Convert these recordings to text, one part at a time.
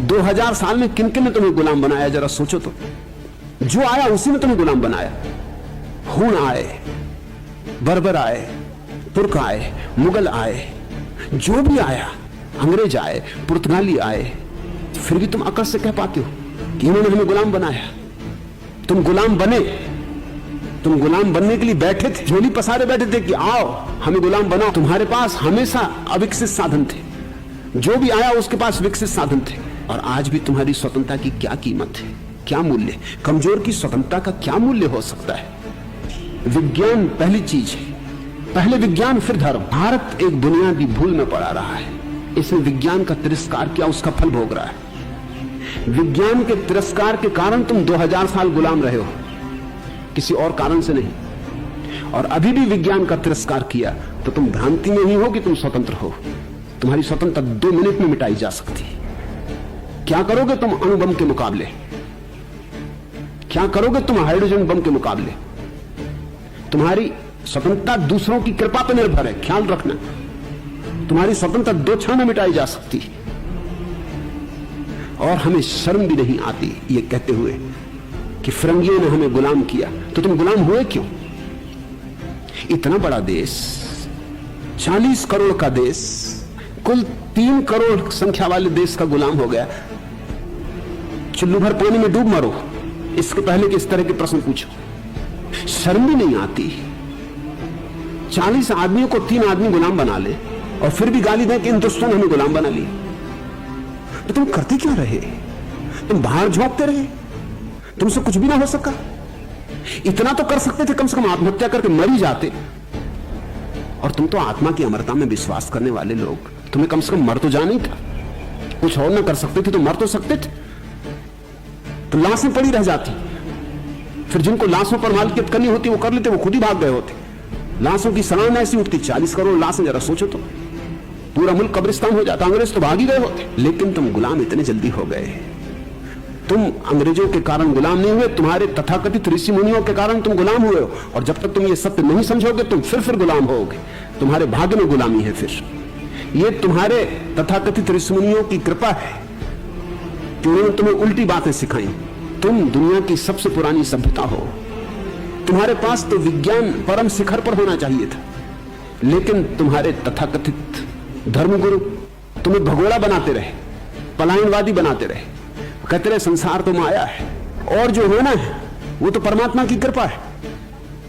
2000 साल में किन किन ने तुम्हें गुलाम बनाया, जरा सोचो तो। जो आया उसी ने तुम्हें गुलाम बनाया। हूण आए, बर्बर आए, तुर्क आए, मुगल आए, जो भी आया, अंग्रेज आए, पुर्तगाली आए, फिर भी तुम अकड़ से कह पाते हो कि इन्होंने हमें गुलाम बनाया। तुम गुलाम बने, तुम गुलाम बनने के लिए बैठे थे, झोली पसारे बैठे थे कि आओ हमें गुलाम बनाओ। तुम्हारे पास हमेशा अविकसित साधन थे, जो भी आया उसके पास विकसित साधन थे। और आज भी तुम्हारी स्वतंत्रता की क्या कीमत है, क्या मूल्य? कमजोर की स्वतंत्रता का क्या मूल्य हो सकता है? विज्ञान पहली चीज है, पहले विज्ञान फिर धर्म। भारत एक बुनियादी भूल में पड़ा रहा है, इसने विज्ञान का तिरस्कार किया, उसका फल भोग रहा है। विज्ञान के तिरस्कार के कारण तुम 2000 साल गुलाम रहे हो, किसी और कारण से नहीं। और अभी भी विज्ञान का तिरस्कार किया तो तुम भ्रांति में ही हो कि तुम स्वतंत्र हो। तुम्हारी स्वतंत्रता 2 मिनट में मिटाई जा सकती है। क्या करोगे तुम अणुबम के मुकाबले? क्या करोगे तुम हाइड्रोजन बम के मुकाबले? तुम्हारी स्वतंत्रता दूसरों की कृपा पर निर्भर है, ख्याल रखना। तुम्हारी स्वतंत्रता 2 क्षण में मिटाई जा सकती है। और हमें शर्म भी नहीं आती ये कहते हुए कि फिरंगियों ने हमें गुलाम किया। तो तुम गुलाम हुए क्यों? इतना बड़ा देश, 40 करोड़ का देश, कुल 3 करोड़ संख्या वाले देश का गुलाम हो गया। चुल्लू भर पानी में डूब मरो, इसके पहले कि इस तरह के प्रश्न पूछो। शर्म भी नहीं आती? 40 आदमियों को 3 आदमी गुलाम बना ले और फिर भी गाली दें कि हिंदुस्तान हमें गुलाम बना लिया। तो तुम करते क्या रहे? तुम बाहर झोंकते रहे, तुमसे कुछ भी ना हो सका। इतना तो कर सकते थे, कम से कम आत्महत्या करके मर ही जाते। और तुम तो आत्मा की अमरता में विश्वास करने वाले लोग, तुम्हें कम से कम मर तो जाना ही था। कुछ और ना कर सकते थे तो मर तो सकते थे। तो लाशें पड़ी रह जाती, फिर जिनको लाशों पर मालिकियत करनी होती वो कर लेते, वो खुद ही भाग गए होते। लाशों की सलाम ऐसी उठती, 40 करोड़ लाशें, जरा सोचो तो, पूरा मुल्क कब्रिस्तान हो जाता। अंग्रेज तो भाग ही गए होते। लेकिन तुम गुलाम इतने जल्दी हो गए। तुम अंग्रेजों के कारण गुलाम नहीं हुए, तुम्हारे तथाकथित ऋषि मुनियों के कारण तुम गुलाम हुए हो। और जब तक तुम ये सत्य नहीं समझोगे तुम फिर गुलाम होगे। तुम्हारे भाग्य में गुलामी है। फिर ये तुम्हारे तथाकथित ऋषि मुनियों की कृपा है कि उन्होंने तुम्हें उल्टी बातें सिखाई। तुम दुनिया की सबसे पुरानी सभ्यता हो। तुम्हारे पास तो विज्ञान परम शिखर पर होना चाहिए था, लेकिन तुम्हारे तथाकथित धर्मगुरु तुम्हें भगोड़ा बनाते रहे, पलायनवादी बनाते रहे। कहते रहे संसार तो माया है और जो होना है वो तो परमात्मा की कृपा है,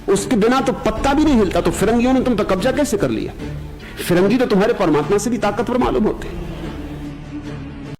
उसके बिना तो पत्ता भी नहीं हिलता। तो फिरंगियों ने तुम पर कब्जा कैसे कर लिया? फिरंगी तो तुम्हारे परमात्मा से भी ताकतवर मालूम होते।